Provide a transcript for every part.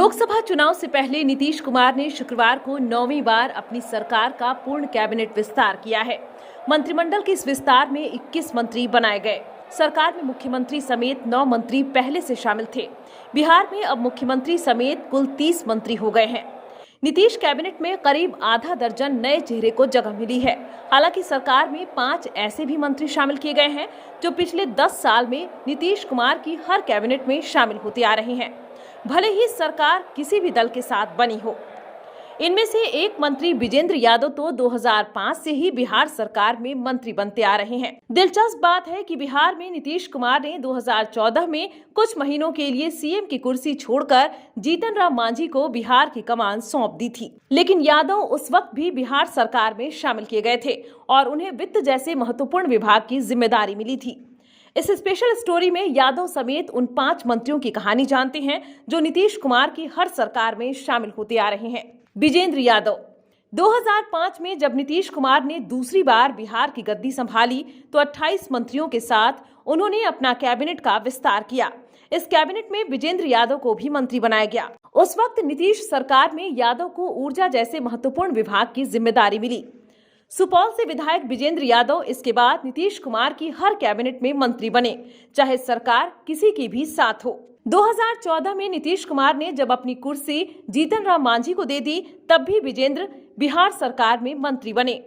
लोकसभा चुनाव से पहले नीतीश कुमार ने शुक्रवार को 9वीं बार अपनी सरकार का पूर्ण कैबिनेट विस्तार किया है। मंत्रिमंडल के इस विस्तार में 21 मंत्री बनाए गए। सरकार में मुख्यमंत्री समेत 9 मंत्री पहले से शामिल थे। बिहार में अब मुख्यमंत्री समेत कुल 30 मंत्री हो गए हैं। नीतीश कैबिनेट में करीब आधा दर्जन नए चेहरे को जगह मिली है। हालांकि सरकार में 5 ऐसे भी मंत्री शामिल किए गए हैं जो पिछले 10 साल में नीतीश कुमार की हर कैबिनेट में शामिल होते आ रहे हैं, भले ही सरकार किसी भी दल के साथ बनी हो। इनमें से एक मंत्री विजेंद्र यादव तो 2005 से ही बिहार सरकार में मंत्री बनते आ रहे हैं। दिलचस्प बात है कि बिहार में नीतीश कुमार ने 2014 में कुछ महीनों के लिए सीएम की कुर्सी छोड़कर जीतन राम मांझी को बिहार की कमान सौंप दी थी, लेकिन यादव उस वक्त भी बिहार सरकार में शामिल किए गए थे और उन्हें वित्त जैसे महत्वपूर्ण विभाग की जिम्मेदारी मिली थी। इस स्पेशल स्टोरी में यादव समेत उन 5 मंत्रियों की कहानी जानते हैं जो नीतीश कुमार की हर सरकार में शामिल होते आ रहे हैं। विजेंद्र यादव 2005 में जब नीतीश कुमार ने दूसरी बार बिहार की गद्दी संभाली तो 28 मंत्रियों के साथ उन्होंने अपना कैबिनेट का विस्तार किया। इस कैबिनेट में विजेंद्र यादव को भी मंत्री बनाया गया। उस वक्त नीतीश सरकार में यादव को ऊर्जा जैसे महत्वपूर्ण विभाग की जिम्मेदारी मिली। सुपौल से विधायक विजेंद्र यादव इसके बाद नीतीश कुमार की हर कैबिनेट में मंत्री बने, चाहे सरकार किसी की भी साथ हो। 2014 में नीतीश कुमार ने जब अपनी कुर्सी जीतन राम मांझी को दे दी, तब भी विजेंद्र बिहार सरकार में मंत्री बने।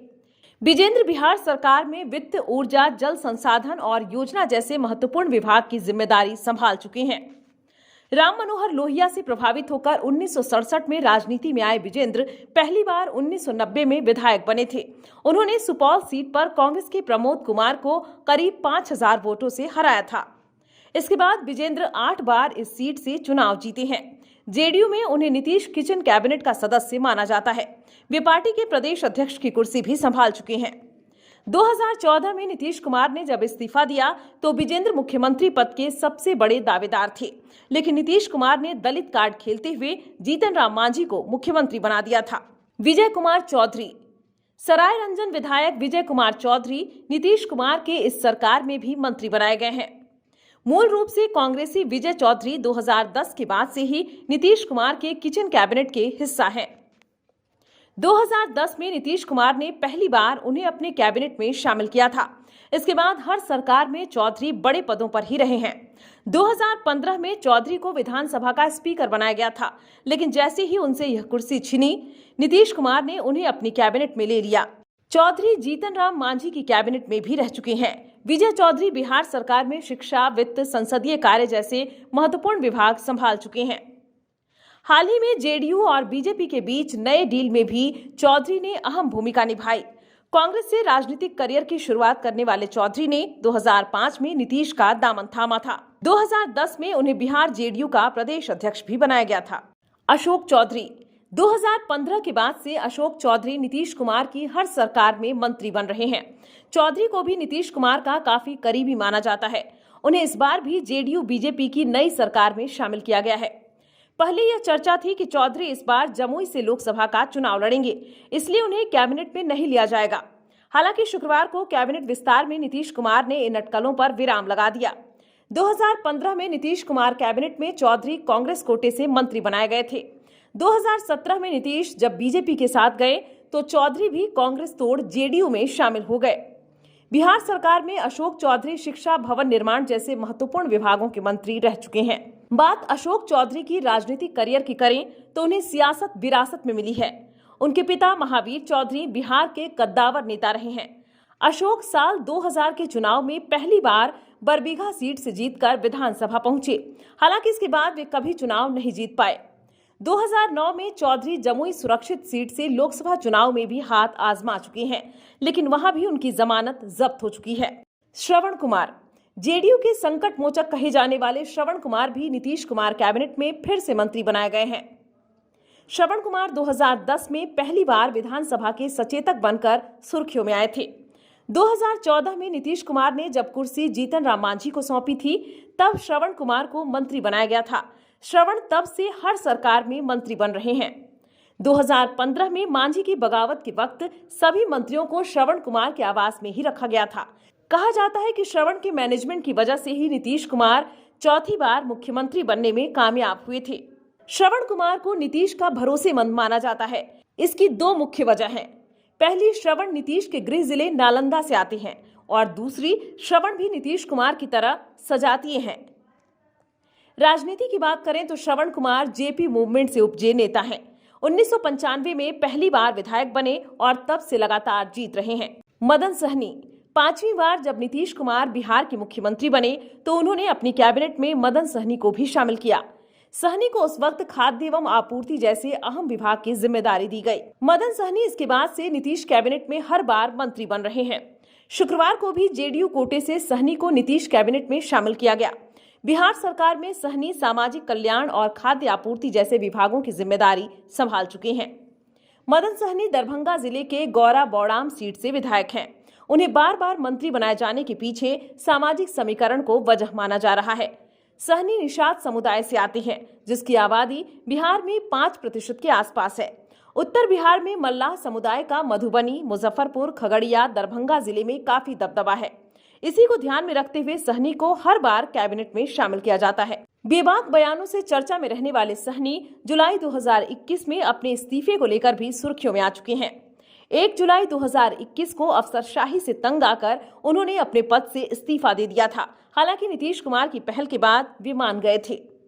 विजेंद्र बिहार सरकार में वित्त, ऊर्जा, जल संसाधन और योजना जैसे महत्वपूर्ण विभाग की जिम्मेदारी संभाल चुके हैं। राम मनोहर लोहिया से प्रभावित होकर 1967 में राजनीति में आए विजेंद्र पहली बार 1990 में विधायक बने थे। उन्होंने सुपौल सीट पर कांग्रेस के प्रमोद कुमार को करीब 5000 वोटों से हराया था। इसके बाद विजेंद्र 8 बार इस सीट से चुनाव जीते हैं। जेडीयू में उन्हें नीतीश किचन कैबिनेट का सदस्य माना जाता है। वे पार्टी के प्रदेश अध्यक्ष की कुर्सी भी संभाल चुके हैं। 2014 में नीतीश कुमार ने जब इस्तीफा दिया तो विजेंद्र मुख्यमंत्री पद के सबसे बड़े दावेदार थे, लेकिन नीतीश कुमार ने दलित कार्ड खेलते हुए जीतन राम मांझी को मुख्यमंत्री बना दिया था। विजय कुमार चौधरी सराय रंजन विधायक विजय कुमार चौधरी नीतीश कुमार के इस सरकार में भी मंत्री बनाए गए हैं। मूल रूप से कांग्रेसी विजय चौधरी 2010 के बाद से ही नीतीश कुमार के किचन कैबिनेट के हिस्सा हैं। 2010 में नीतीश कुमार ने पहली बार उन्हें अपने कैबिनेट में शामिल किया था। इसके बाद हर सरकार में चौधरी बड़े पदों पर ही रहे हैं। 2015 में चौधरी को विधानसभा का स्पीकर बनाया गया था, लेकिन जैसे ही उनसे यह कुर्सी छिनी, नीतीश कुमार ने उन्हें अपनी कैबिनेट में ले लिया। चौधरी जीतन राम मांझी की कैबिनेट में भी रह चुके हैं। विजय चौधरी बिहार सरकार में शिक्षा, वित्त, संसदीय कार्य जैसे महत्वपूर्ण विभाग संभाल चुके हैं। हाल ही में जेडीयू और बीजेपी के बीच नए डील में भी चौधरी ने अहम भूमिका निभाई। कांग्रेस से राजनीतिक करियर की शुरुआत करने वाले चौधरी ने 2005 में नीतीश का दामन थामा था। 2010 में उन्हें बिहार जेडीयू का प्रदेश अध्यक्ष भी बनाया गया था। अशोक चौधरी 2015 के बाद से अशोक चौधरी नीतीश कुमार की हर सरकार में मंत्री बन रहे हैं। चौधरी को भी नीतीश कुमार का काफी करीबी माना जाता है। उन्हें इस बार भी जेडीयू बीजेपी की नई सरकार में शामिल किया गया है। पहले यह चर्चा थी कि चौधरी इस बार जमुई से लोकसभा का चुनाव लड़ेंगे, इसलिए उन्हें कैबिनेट में नहीं लिया जाएगा। हालांकि शुक्रवार को कैबिनेट विस्तार में नीतीश कुमार ने इन अटकलों पर विराम लगा दिया। 2015 में नीतीश कुमार कैबिनेट में चौधरी कांग्रेस कोटे से मंत्री बनाए गए थे। 2017 में नीतीश जब बीजेपी के साथ गए तो चौधरी भी कांग्रेस तोड़ जेडीयू में शामिल हो गए। बिहार सरकार में अशोक चौधरी शिक्षा, भवन निर्माण जैसे महत्वपूर्ण विभागों के मंत्री रह चुके हैं। बात अशोक चौधरी की राजनीतिक करियर की करें तो उन्हें सियासत विरासत में मिली है। उनके पिता महावीर चौधरी बिहार के कद्दावर नेता रहे हैं। अशोक साल 2000 के चुनाव में पहली बार बरबीघा सीट से जीतकर विधानसभा पहुंचे। हालांकि इसके बाद वे कभी चुनाव नहीं जीत पाए। 2009 में चौधरी जमुई सुरक्षित सीट से लोकसभा चुनाव में भी हाथ आजमा चुके हैं, लेकिन वहां भी उनकी जमानत जब्त हो चुकी है। श्रवण कुमार जेडीयू के संकट मोचक कहे जाने वाले श्रवण कुमार भी नीतीश कुमार कैबिनेट में फिर से मंत्री बनाए गए हैं। श्रवण कुमार 2010 में पहली बार विधानसभा के सचेतक बनकर सुर्खियों में आए थे। 2014 में नीतीश कुमार ने जब कुर्सी जीतन राम मांझी को सौंपी थी, तब श्रवण कुमार को मंत्री बनाया गया था। श्रवण तब से हर सरकार में मंत्री बन रहे हैं। 2015 में मांझी की बगावत के वक्त सभी मंत्रियों को श्रवण कुमार के आवास में ही रखा गया था। कहा जाता है कि श्रवण के मैनेजमेंट की वजह से ही नीतीश कुमार चौथी बार मुख्यमंत्री बनने में कामयाब हुए थे। श्रवण कुमार को नीतीश का भरोसेमंद माना जाता है। इसकी दो मुख्य वजह हैं। पहली, श्रवण नीतीश के गृह जिले नालंदा से आते हैं और दूसरी, श्रवण भी नीतीश कुमार की तरह सजातीय हैं। राजनीति की बात करें तो श्रवण कुमार जेपी मूवमेंट से उपजे नेता हैं। 1995 में पहली बार विधायक बने और तब से लगातार जीत रहे हैं। मदन सहनी, 5वीं बार जब नीतीश कुमार बिहार के मुख्यमंत्री बने तो उन्होंने अपनी कैबिनेट में मदन सहनी को भी शामिल किया। सहनी को उस वक्त खाद्य एवं आपूर्ति जैसे अहम विभाग की जिम्मेदारी दी गई। मदन सहनी इसके बाद से नीतीश कैबिनेट में हर बार मंत्री बन रहे हैं। शुक्रवार को भी जेडीयू कोटे से सहनी को नीतीश कैबिनेट में शामिल किया गया। बिहार सरकार में सहनी सामाजिक कल्याण और खाद्य आपूर्ति जैसे विभागों की जिम्मेदारी संभाल चुके हैं। मदन सहनी दरभंगा जिले के गौरा बौड़ाम सीट से विधायक हैं। उन्हें बार बार मंत्री बनाए जाने के पीछे सामाजिक समीकरण को वजह माना जा रहा है। सहनी निषाद समुदाय से आते हैं, जिसकी आबादी बिहार में 5% के आसपास है। उत्तर बिहार में मल्लाह समुदाय का मधुबनी, मुजफ्फरपुर, खगड़िया, दरभंगा जिले में काफी दबदबा है। इसी को ध्यान में रखते हुए सहनी को हर बार कैबिनेट में शामिल किया जाता है। बेबाक बयानों से चर्चा में रहने वाले सहनी जुलाई 2021 में अपने इस्तीफे को लेकर भी सुर्खियों में आ चुके हैं। 1 जुलाई 2021 को अफसरशाही से तंग आकर उन्होंने अपने पद से इस्तीफा दे दिया था। हालांकि नीतीश कुमार की पहल के बाद वे मान गए थे।